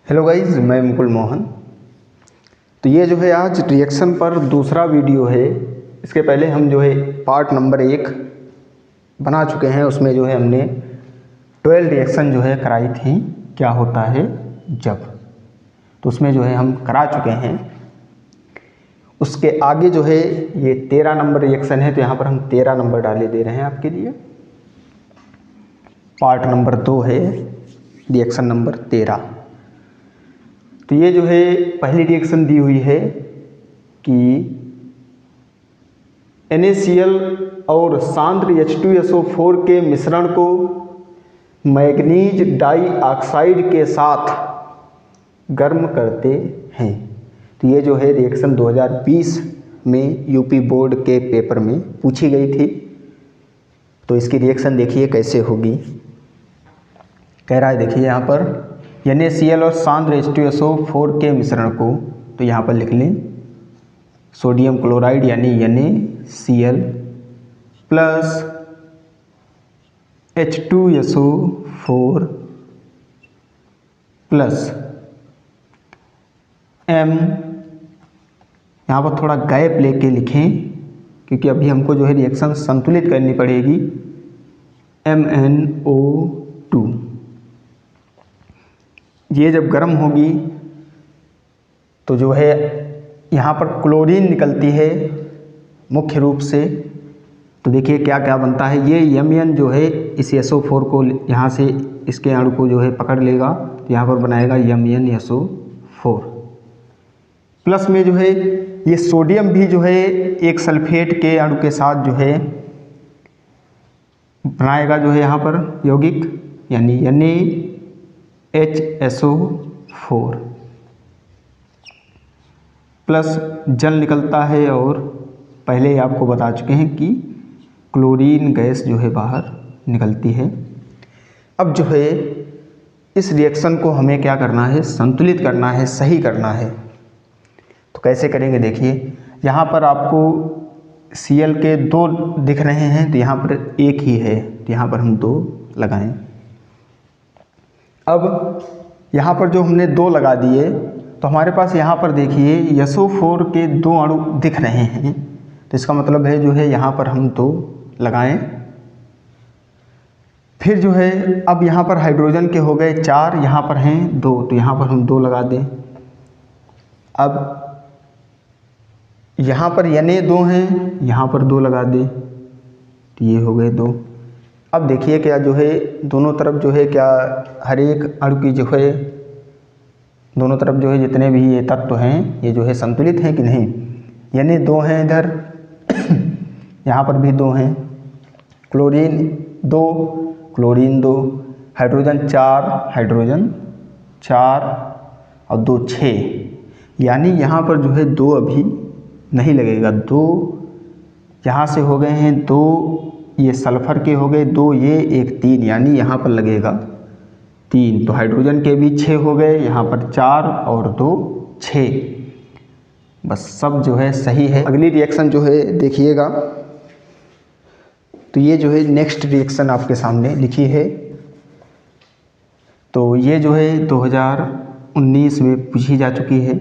Hello guys, मैं मुकुल मोहन। तो ये जो है आज रिएक्शन पर दूसरा वीडियो है। इसके पहले हम जो है पार्ट नंबर 1 बना चुके हैं। उसमें जो है हमने 12 रिएक्शन जो है कराई थी, क्या होता है जब। तो उसमें जो है हम करा चुके हैं। उसके आगे जो है ये 13 नंबर रिएक्शन है, तो यहाँ पर हम 13 नंबर डाले दे रहे हैं आपके लिए। पार्ट नंबर 2 है, रिएक्शन नंबर 13। तो ये जो है पहली रिएक्शन दी हुई है कि NaCl और सांद्र H2SO4 के मिश्रण को मैग्नीज डाइऑक्साइड के साथ गर्म करते हैं। तो ये जो है रिएक्शन 2020 में यूपी बोर्ड के पेपर में पूछी गई थी। तो इसकी रिएक्शन देखिए कैसे होगी। कह रहा है, देखिए यहाँ पर NaCl और सांद्र H2SO4 के मिश्रण को, तो यहाँ पर लिख लें सोडियम क्लोराइड यानी NaCl plus H2SO4 plus M, यहाँ पर थोड़ा गैप लेके लिखें क्योंकि अभी हमको जो है रिएक्शन संतुलित करनी पड़ेगी। MnO2 ये जब गर्म होगी तो जो है यहाँ पर क्लोरीन निकलती है मुख्य रूप से। तो देखिए क्या क्या बनता है। ये Mn जो है इस SO4 को यहाँ से इसके अणु को जो है पकड़ लेगा, तो यहाँ पर बनाएगा MnSO4 प्लस में जो है ये सोडियम भी जो है एक सल्फेट के अणु के साथ जो है बनाएगा जो है यहाँ पर यौगिक यानी NaHSO4 प्लस जल निकलता है। और पहले ही आपको बता चुके हैं कि क्लोरीन गैस जो है बाहर निकलती है। अब जो है इस रिएक्शन को हमें क्या करना है, संतुलित करना है, सही करना है। तो कैसे करेंगे देखिए, यहाँ पर आपको Cl के 2 दिख रहे हैं, तो यहाँ पर एक ही है, तो यहाँ पर हम 2 लगाएं। अब यहाँ पर जो हमने 2 लगा दिए, तो हमारे पास यहाँ पर देखिए SO4 के 2 अणु दिख रहे हैं। तो इसका मतलब है जो है यहाँ पर हम 2 लगाएं। फिर जो है अब यहाँ पर हाइड्रोजन के हो गए 4, यहाँ पर हैं 2, तो यहाँ पर हम 2 लगा दें। अब यहाँ पर Na 2 हैं, यहाँ पर 2 लगा दें, तो ये हो गए 2। अब देखिए क्या जो है दोनों तरफ जो है क्या हर एक अणु की जो है दोनों तरफ जो है जितने भी ये तत्व हैं ये जो है संतुलित हैं कि नहीं। Na 2 हैं इधर यहाँ पर भी 2 हैं, क्लोरीन 2, क्लोरीन 2, हाइड्रोजन 4 और 2 6, यानी यहाँ पर जो है 2 अभी नहीं लगेगा। 2 यहाँ से हो गए हैं 2, ये सल्फर के हो गए 2, ये 1 3, यानी यहाँ पर लगेगा 3। तो हाइड्रोजन के भी 6 हो गए, यहाँ पर 4 और 2 6, बस सब जो है सही है। अगली रिएक्शन जो है देखिएगा, तो ये जो है नेक्स्ट रिएक्शन आपके सामने लिखी है। तो ये जो है 2019 में पूछी जा चुकी है।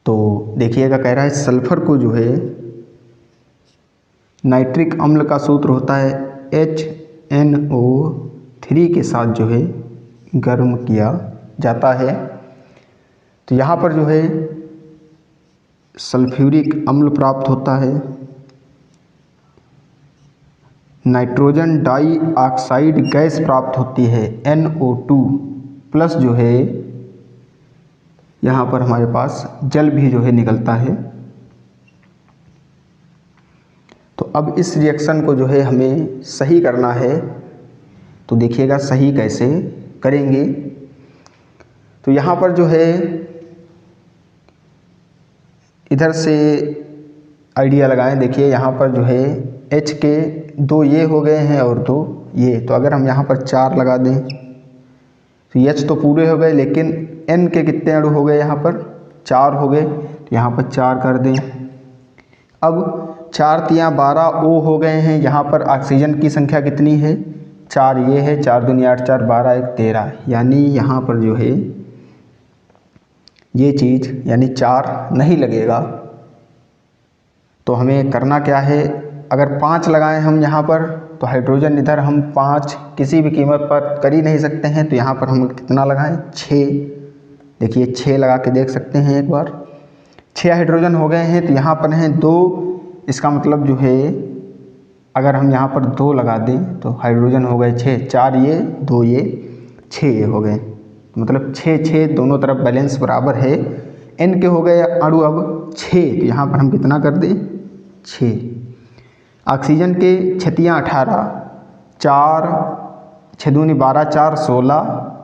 तो देखिएगा कह रहा है सल्फर को जो है नाइट्रिक अम्ल का सूत्र होता है HNO3 के साथ जो है गर्म किया जाता है। तो यहाँ पर जो है सल्फ्यूरिक अम्ल प्राप्त होता है, नाइट्रोजन डाइऑक्साइड गैस प्राप्त होती है NO2 प्लस जो है यहाँ पर हमारे पास जल भी जो है निकलता है। तो अब इस रिएक्शन को जो है हमें सही करना है। तो देखिएगा सही कैसे करेंगे। तो यहाँ पर जो है इधर से आइडिया लगाएं। देखिए यहाँ पर जो है H के 2 ये हो गए हैं और 2 ये, तो अगर हम यहाँ पर 4 लगा दें तो H तो पूरे हो गए, लेकिन N के कितने अणु हो गए, यहाँ पर 4 हो गए, तो यहाँ पर 4 कर दें। अब 4 × 3 = 12 O हो गए हैं। यहाँ पर ऑक्सीजन की संख्या कितनी है, 4 ये है, 4 दूनी 8, 4 12 1 13, यानी यहाँ पर जो है ये चीज़ यानी 4 नहीं लगेगा। तो हमें करना क्या है, अगर 5 लगाएं हम यहाँ पर तो हाइड्रोजन इधर हम 5 किसी भी कीमत पर कर ही नहीं सकते हैं, तो यहाँ पर हम कितना लगाएं 6। देखिए 6 लगा के देख सकते हैं एक बार, 6 हाइड्रोजन हो गए हैं। तो यहाँ पर हैं 2, इसका मतलब जो है अगर हम यहाँ पर 2 लगा दें तो हाइड्रोजन हो गए 6, 4 ये 2 ये 6 ये हो गए, मतलब 6 6 दोनों तरफ बैलेंस बराबर है। n के हो गए अणु अब 6, तो यहाँ पर हम कितना कर दें 6। ऑक्सीजन के छतियाँ 18, 4 6 दूनी 12 4 16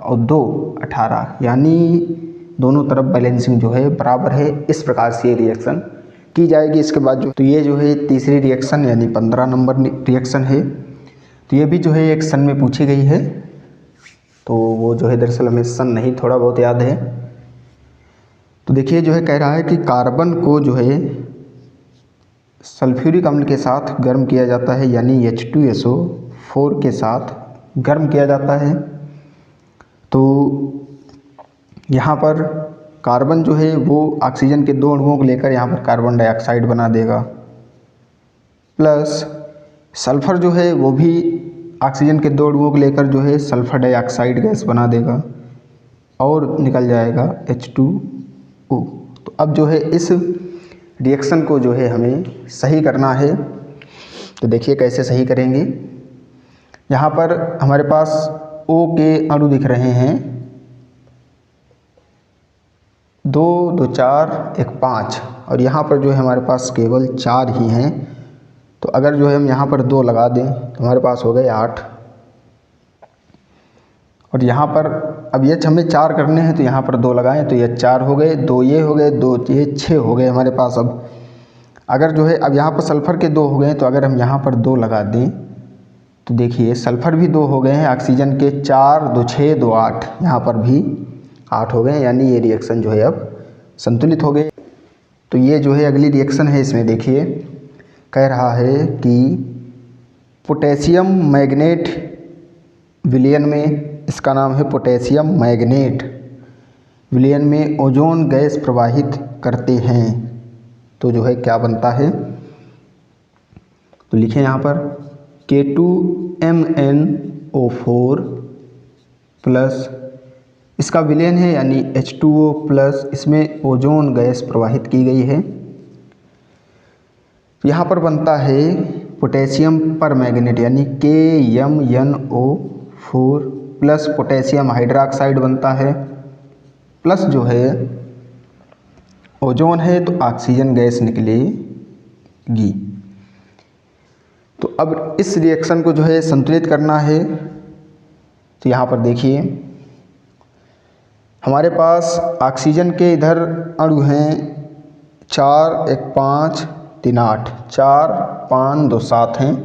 और 2 18, यानी दोनों तरफ बैलेंसिंग जो है बराबर है। इस प्रकार से ये रिएक्शन की जाएगी। इसके बाद जो तो ये जो है तीसरी रिएक्शन यानी 15 नंबर रिएक्शन है। तो ये भी जो है एक सन में पूछी गई है, तो वो जो है दरअसल हमें सन नहीं थोड़ा बहुत याद है। तो देखिए जो है कह रहा है कि कार्बन को जो है सल्फ्यूरिक अम्ल के साथ गर्म किया जाता है, यानी H2SO4 के साथ गर्म किया जाता है। तो यहाँ पर कार्बन जो है वो ऑक्सीजन के 2 अणुओं को लेकर यहाँ पर कार्बन डाइऑक्साइड बना देगा, प्लस सल्फ़र जो है वो भी ऑक्सीजन के 2 अणुओं को लेकर जो है सल्फ़र डाइऑक्साइड गैस बना देगा और निकल जाएगा H2O। तो अब जो है इस रिएक्शन को जो है हमें सही करना है। तो देखिए कैसे सही करेंगे। यहाँ पर हमारे पास O के अणु दिख रहे हैं 2 2 4 1 5, और यहाँ पर जो है हमारे पास केवल 4 ही हैं। तो अगर जो है हम यहाँ पर 2 लगा दें तो हमारे पास हो गए 8, और यहाँ पर अब ये हमें 4 करने हैं तो यहाँ पर 2 लगाएं तो ये 4 हो गए, 2 ये हो गए, 2 ये 6 हो गए हमारे पास। अब अगर जो है अब यहाँ पर सल्फ़र के 2 हो गए, तो अगर हम यहाँ पर 2 लगा दें तो देखिए सल्फ़र भी 2 हो गए हैं, ऑक्सीजन के 4 2 6 2 8, यहाँ पर भी 8 हो गए, यानी ये रिएक्शन जो है अब संतुलित हो गए। तो ये जो है अगली रिएक्शन है, इसमें देखिए कह रहा है कि पोटेशियम मैग्नेट विलयन में, इसका नाम है पोटेशियम मैग्नेट, विलयन में ओजोन गैस प्रवाहित करते हैं। तो जो है क्या बनता है, तो लिखें यहाँ पर K2MnO4 प्लस, इसका विलयन है यानी H2O प्लस, इसमें ओजोन गैस प्रवाहित की गई है। यहाँ पर बनता है पोटेशियम पर मैग्नेट यानी KMnO4 प्लस पोटेशियम हाइड्रोक्साइड बनता है, प्लस जो है ओजोन है तो ऑक्सीजन गैस निकलेगी। तो अब इस रिएक्शन को जो है संतुलित करना है। तो यहाँ पर देखिए हमारे पास ऑक्सीजन के इधर अणु हैं 4 1 5 3 8, 4 5 2 7 हैं।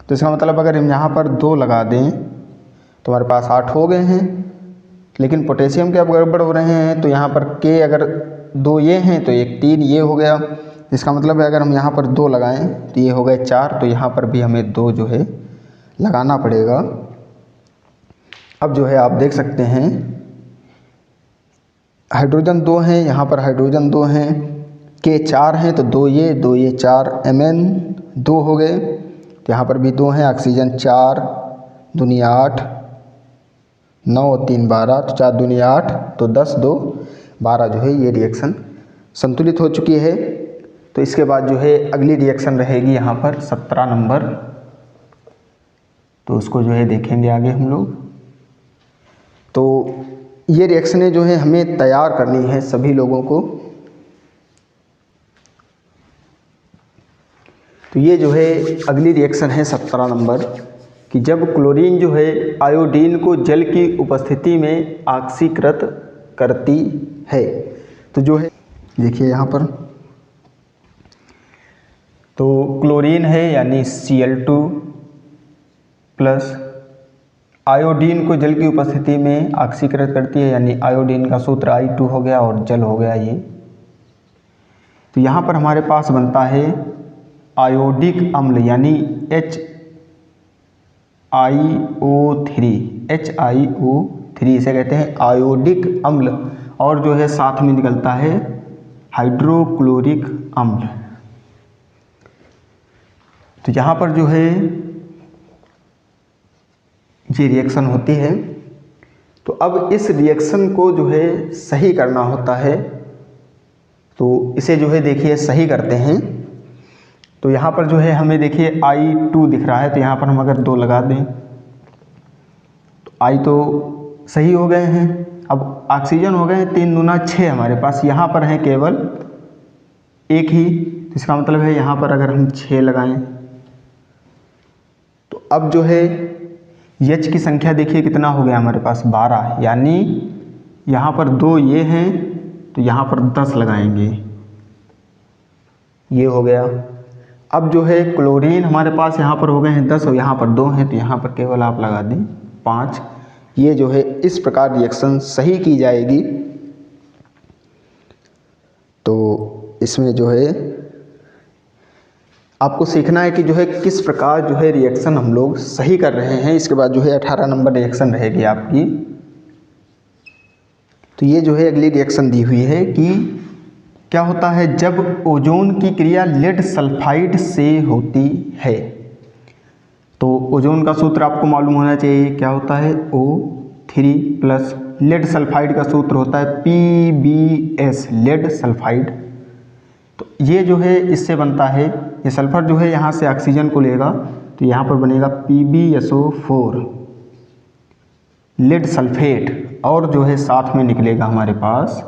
तो इसका मतलब अगर हम यहाँ पर 2 लगा दें तो हमारे पास 8 हो गए हैं। लेकिन पोटेशियम के अब गड़बड़ हो रहे हैं, तो यहाँ पर K अगर 2 ये हैं तो 1 3 ये हो गया। इसका मतलब है अगर हम यहाँ पर 2 लगाएं तो ये हो गए 4, तो यहाँ पर भी हमें 2 जो है लगाना पड़ेगा। अब जो है आप देख सकते हैं हाइड्रोजन 2 हैं, यहाँ पर हाइड्रोजन 2 हैं, K 4 हैं तो 2 ये 4 Mn 2 हो गए। तो यहाँ पर भी 2 हैं, ऑक्सीजन 4 दूनी 8 9 3 12, तो 4 दूनी 8 तो 10 2 12 जो है ये रिएक्शन संतुलित हो चुकी है। तो इसके बाद जो है अगली रिएक्शन रहेगी यहाँ पर 17 नंबर, तो उसको जो है देखेंगे आगे हम लोग। तो ये रिएक्शनें जो है हमें तैयार करनी है सभी लोगों को। तो ये जो है अगली रिएक्शन है 17 नंबर, कि जब क्लोरीन जो है आयोडीन को जल की उपस्थिति में ऑक्सीकृत करती है। तो जो है देखिए यहाँ पर तो क्लोरीन है यानी Cl2 प्लस आयोडीन को जल की उपस्थिति में ऑक्सीकृत करती है, यानी आयोडीन का सूत्र I2 हो गया और जल हो गया ये। तो यहाँ पर हमारे पास बनता है आयोडिक अम्ल यानी HIO3, HIO3 इसे कहते हैं आयोडिक अम्ल, और जो है साथ में निकलता है हाइड्रोक्लोरिक अम्ल। तो यहाँ पर जो है ये रिएक्शन होती है। तो अब इस रिएक्शन को जो है सही करना होता है, तो इसे जो है देखिए सही करते हैं। तो यहाँ पर जो है हमें देखिए I2 दिख रहा है, तो यहाँ पर हम अगर 2 लगा दें तो I तो सही हो गए हैं। अब ऑक्सीजन हो गए 3 दूना 6 हमारे पास, यहाँ पर है केवल 1 ही, तो इसका मतलब है यहाँ पर अगर हम 6 लगाएं तो अब जो है H की संख्या देखिए कितना हो गया हमारे पास 12, यानी यहाँ पर 2 ये हैं तो यहाँ पर 10 लगाएंगे, ये हो गया। अब जो है क्लोरीन हमारे पास यहाँ पर हो गए हैं 10 और यहाँ पर 2 हैं, तो यहाँ पर केवल आप लगा दें 5। ये जो है इस प्रकार रिएक्शन सही की जाएगी। तो इसमें जो है आपको सीखना है कि जो है किस प्रकार जो है रिएक्शन हम लोग सही कर रहे हैं। इसके बाद जो है 18 नंबर रिएक्शन रहेगी आपकी। तो ये जो है अगली रिएक्शन दी हुई है कि क्या होता है जब ओजोन की क्रिया लेड सल्फाइड से होती है। तो ओजोन का सूत्र आपको मालूम होना चाहिए, क्या होता है O3+। लेड सल्फाइड का सूत्र होता है PbS, लेड सल्फाइड। तो ये जो है इससे बनता है, ये सल्फर जो है यहाँ से ऑक्सीजन को लेगा तो यहाँ पर बनेगा PbSO4 लेड सल्फेट, और जो है साथ में निकलेगा हमारे पास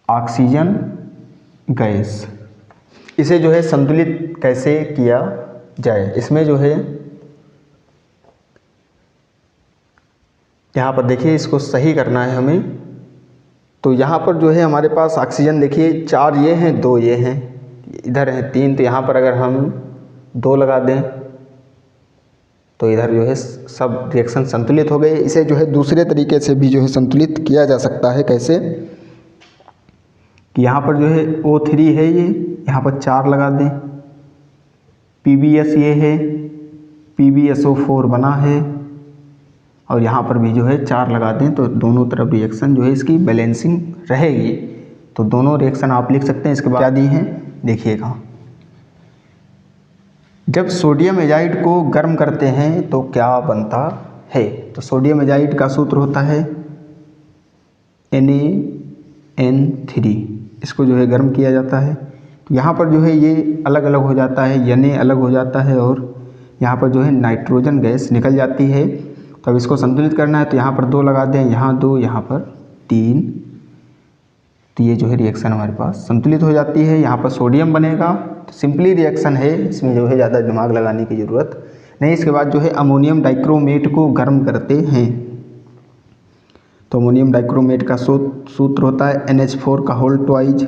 ऑक्सीजन गैस। इसे जो है संतुलित कैसे किया जाए, इसमें जो है यहाँ पर देखिए इसको सही करना है हमें। तो यहाँ पर जो है हमारे पास ऑक्सीजन देखिए 4 ये हैं 2 ये हैं, इधर है 3, तो यहाँ पर अगर हम 2 लगा दें तो इधर जो है सब रिएक्शन संतुलित हो गए। इसे जो है दूसरे तरीके से भी जो है संतुलित किया जा सकता है। कैसे कि यहाँ पर जो है O3 है, ये यहाँ पर 4 लगा दें, PbS ये है, PbSO4 बना है, और यहाँ पर भी जो है 4 लगा दें, तो दोनों तरफ रिएक्शन जो है इसकी बैलेंसिंग रहेगी। तो दोनों रिएक्शन आप लिख सकते हैं। इसके बाद क्या दी हैं देखिएगा, जब सोडियम एजाइड को गर्म करते हैं तो क्या बनता है। तो सोडियम एजाइड का सूत्र होता है NaN3, इसको जो है गर्म किया जाता है। तो यहाँ पर जो है ये अलग अलग हो जाता है, Na अलग हो जाता है, और यहाँ पर जो है नाइट्रोजन गैस निकल जाती है। तो अब इसको संतुलित करना है, तो यहाँ पर 2 लगा दें, यहाँ 2, यहाँ पर 3, तो ये जो है रिएक्शन हमारे पास संतुलित हो जाती है। यहाँ पर सोडियम बनेगा, तो सिंपली रिएक्शन है, इसमें जो है ज़्यादा दिमाग लगाने की ज़रूरत नहीं। इसके बाद जो है अमोनियम डाइक्रोमेट को गर्म करते हैं। तो अमोनियम डाइक्रोमेट का सूत्र होता है NH4 का होल ट्वाइज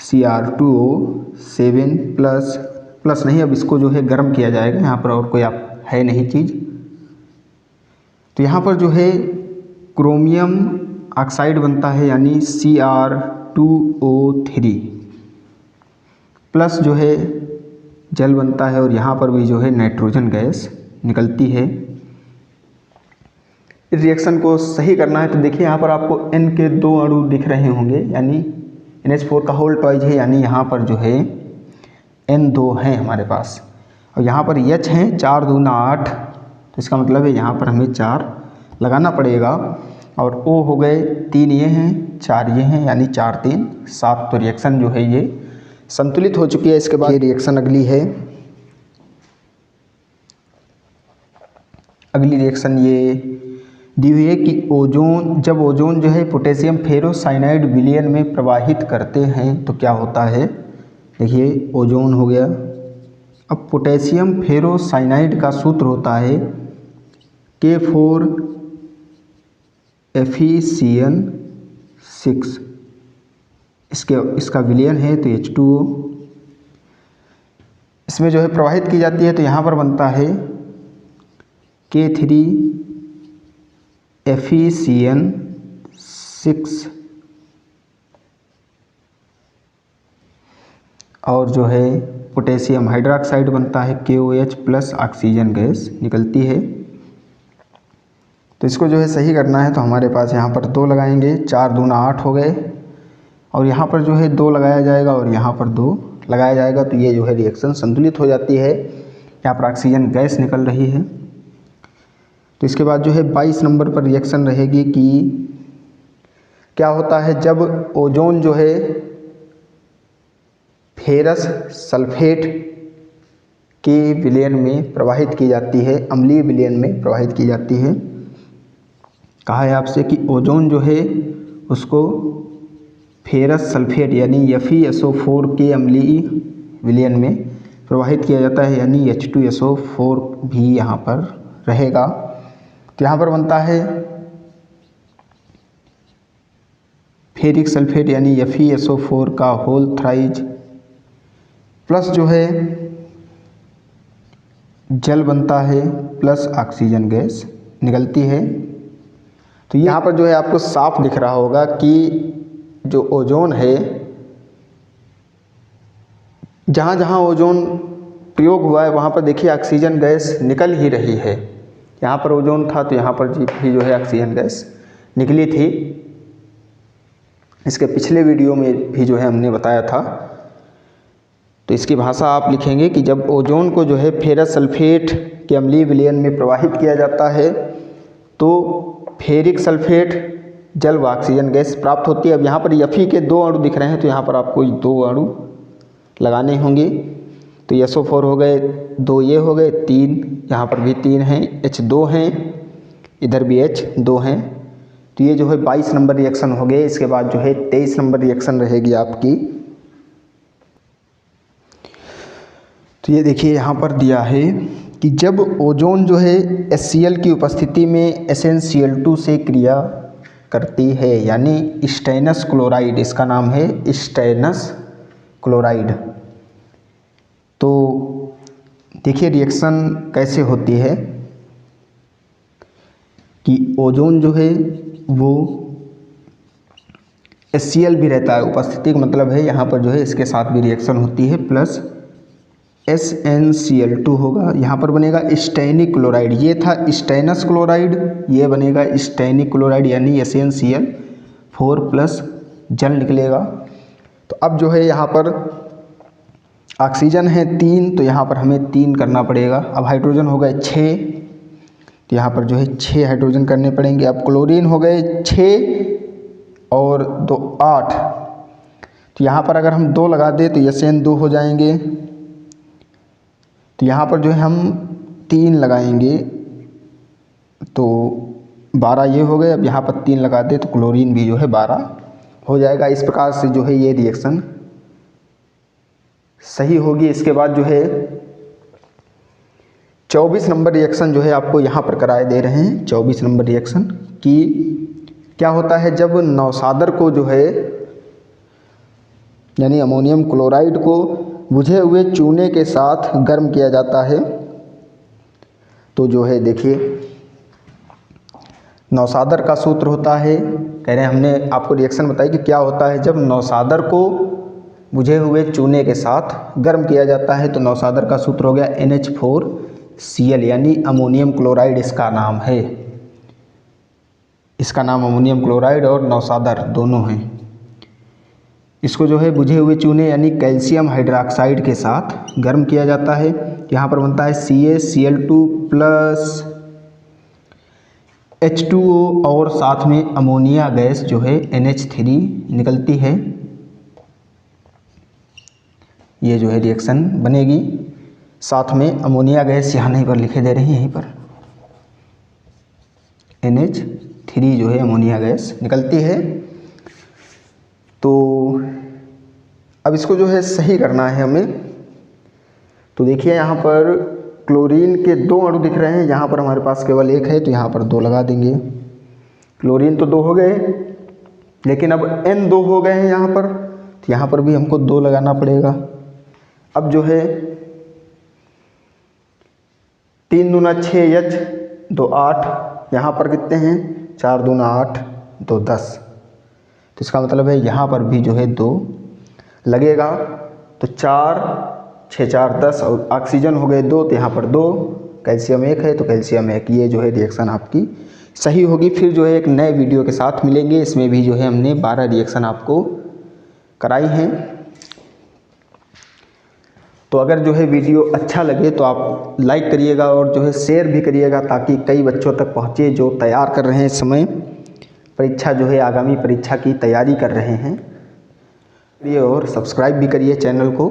Cr2O7 प्लस नहीं, अब इसको जो है गर्म किया जाएगा, यहाँ पर और कोई आप है नहीं चीज़। तो यहाँ पर जो है क्रोमियम ऑक्साइड बनता है, यानी Cr2O3 प्लस जो है जल बनता है, और यहाँ पर भी जो है नाइट्रोजन गैस निकलती है। इस रिएक्शन को सही करना है, तो देखिए यहाँ पर आपको N के 2 अणु दिख रहे होंगे, यानी NH4 का होल ट्वाइज है, यानी यहाँ पर जो है N2 हैं हमारे पास, और यहाँ पर H हैं 4 दूना 8, तो इसका मतलब है यहाँ पर हमें 4 लगाना पड़ेगा। और O हो गए 3 ये हैं 4 ये हैं, यानी 4 3 7। तो रिएक्शन जो है ये संतुलित हो चुकी है। इसके बाद ये रिएक्शन अगली है, अगली रिएक्शन ये दी हुई है कि जब ओजोन जो है पोटेशियम फेरोसाइनाइड विलयन में प्रवाहित करते हैं तो क्या होता है। देखिए ओजोन हो गया, अब पोटेशियम फेरोसाइनाइड का सूत्र होता है K4FeCN6, इसका विलयन है तो H2O, इसमें जो है प्रवाहित की जाती है, तो यहाँ पर बनता है K3FeCN6, और जो है पोटेशियम हाइड्रोक्साइड बनता है KOH प्लस ऑक्सीजन गैस निकलती है। तो इसको जो है सही करना है तो हमारे पास यहाँ पर 2 लगाएंगे, 4 दूना 8 हो गए और यहाँ पर जो है 2 लगाया जाएगा और यहाँ पर 2 लगाया जाएगा। तो ये जो है रिएक्शन संतुलित हो जाती है। यहाँ पर ऑक्सीजन गैस निकल रही है। तो इसके बाद जो है 22 नंबर पर रिएक्शन रहेगी कि क्या होता है जब ओजोन जो है फेरस सल्फेट के विलयन में प्रवाहित की जाती है, अम्लीय विलयन में प्रवाहित की जाती है। कहा है आपसे कि ओजोन जो है उसको फेरस सल्फेट यानी FeSO4 के अम्लीय विलयन में प्रवाहित किया जाता है, यानी H2SO4 भी यहाँ पर रहेगा। तो यहाँ पर बनता है फेरिक सल्फेट यानी FeSO4 का होल थ्राइज प्लस जो है जल बनता है प्लस ऑक्सीजन गैस निकलती है। तो यहाँ पर जो है आपको साफ दिख रहा होगा कि जो ओजोन है, जहाँ जहाँ ओजोन प्रयोग हुआ है वहाँ पर देखिए ऑक्सीजन गैस निकल ही रही है। यहाँ पर ओजोन था तो यहाँ पर भी जो है ऑक्सीजन गैस निकली थी। इसके पिछले वीडियो में भी जो है हमने बताया था। तो इसकी भाषा आप लिखेंगे कि जब ओजोन को जो है फेरस सल्फेट के अम्लीय विलयन में प्रवाहित किया जाता है तो फेरिक सल्फेट जल व ऑक्सीजन गैस प्राप्त होती है। अब यहाँ पर Fe के 2 अणु दिख रहे हैं तो यहाँ पर आपको 2 अणु लगाने होंगे। तो SO4 हो गए, 2 ये हो गए, 3 यहाँ पर भी 3 हैं, H2 हैं, इधर भी H2 हैं। तो ये जो है 22 नंबर रिएक्शन हो गए। इसके बाद जो है 23 नंबर रिएक्शन रहेगी आपकी। तो ये देखिए यहाँ पर दिया है कि जब ओजोन जो है HCl की उपस्थिति में SnCl2 से क्रिया करती है, यानी स्टेनस क्लोराइड, इसका नाम है स्टेनस क्लोराइड। तो देखिए रिएक्शन कैसे होती है कि ओजोन जो है वो HCl भी रहता है, उपस्थिति का मतलब है यहाँ पर जो है इसके साथ भी रिएक्शन होती है प्लस SnCl2 होगा। यहाँ पर बनेगा स्टेनिक क्लोराइड, ये था स्टेनस क्लोराइड, ये बनेगा स्टेनिक क्लोराइड यानी SnCl4 प्लस जल निकलेगा। तो अब जो है यहाँ पर ऑक्सीजन है 3 तो यहाँ पर हमें 3 करना पड़ेगा। अब हाइड्रोजन हो गए 6 तो यहाँ पर जो है 6 हाइड्रोजन करने पड़ेंगे। अब क्लोरीन हो गए 6 और 2 8। तो यहाँ पर अगर हम 2 लगा दें तो SN2 हो जाएंगे। तो यहाँ पर जो है हम 3 लगाएंगे तो 12 ये हो गए। अब यहाँ पर 3 लगा दे तो क्लोरीन भी जो है 12 हो जाएगा। इस प्रकार से जो है ये रिएक्शन सही होगी। इसके बाद जो है 24 नंबर रिएक्शन जो है आपको यहाँ पर कराए दे रहे हैं। 24 नंबर रिएक्शन कि क्या होता है जब नौसादर को जो है यानी अमोनियम क्लोराइड को बुझे हुए चूने के साथ गर्म किया जाता है। तो जो है देखिए नौसादर का सूत्र होता है, कह रहे हैं हमने आपको रिएक्शन बताई कि क्या होता है जब नौसादर को बुझे हुए चूने के साथ गर्म किया जाता है। तो नौसादर का सूत्र हो गया NH4Cl यानी अमोनियम क्लोराइड इसका नाम है। इसका नाम अमोनियम क्लोराइड और नौसादर दोनों हैं। इसको जो है बुझे हुए चूने यानी कैल्शियम हाइड्रोक्साइड के साथ गर्म किया जाता है। यहाँ पर बनता है CaCl2 प्लस H2O और साथ में अमोनिया गैस जो है NH3 निकलती है। ये जो है रिएक्शन बनेगी। साथ में अमोनिया गैस यहाँ नहीं पर लिखे दे रही, यहीं पर NH3 जो है अमोनिया गैस निकलती है। तो अब इसको जो है सही करना है हमें। तो देखिए यहाँ पर क्लोरीन के 2 अणु दिख रहे हैं, यहाँ पर हमारे पास केवल 1 है तो यहाँ पर 2 लगा देंगे। क्लोरीन तो 2 हो गए लेकिन अब N2 हो गए हैं यहाँ पर, तो यहाँ पर भी हमको 2 लगाना पड़ेगा। अब जो है 3 दूना 6 H 2 8, यहाँ पर कितने हैं 4 दूना 8 2 10। तो इसका मतलब है यहाँ पर भी जो है 2 लगेगा। तो 4 6 4 10 और ऑक्सीजन हो गए 2 तो यहाँ पर 2, कैल्शियम 1 है तो कैल्शियम 1। ये जो है रिएक्शन आपकी सही होगी। फिर जो है एक नए वीडियो के साथ मिलेंगे। इसमें भी जो है हमने 12 रिएक्शन आपको कराई हैं। तो अगर जो है वीडियो अच्छा लगे तो आप लाइक करिएगा और जो है शेयर भी करिएगा, ताकि कई बच्चों तक पहुँचे जो तैयार कर रहे हैं इस समय परीक्षा, जो है आगामी परीक्षा की तैयारी कर रहे हैं। और सब्सक्राइब भी करिए चैनल को।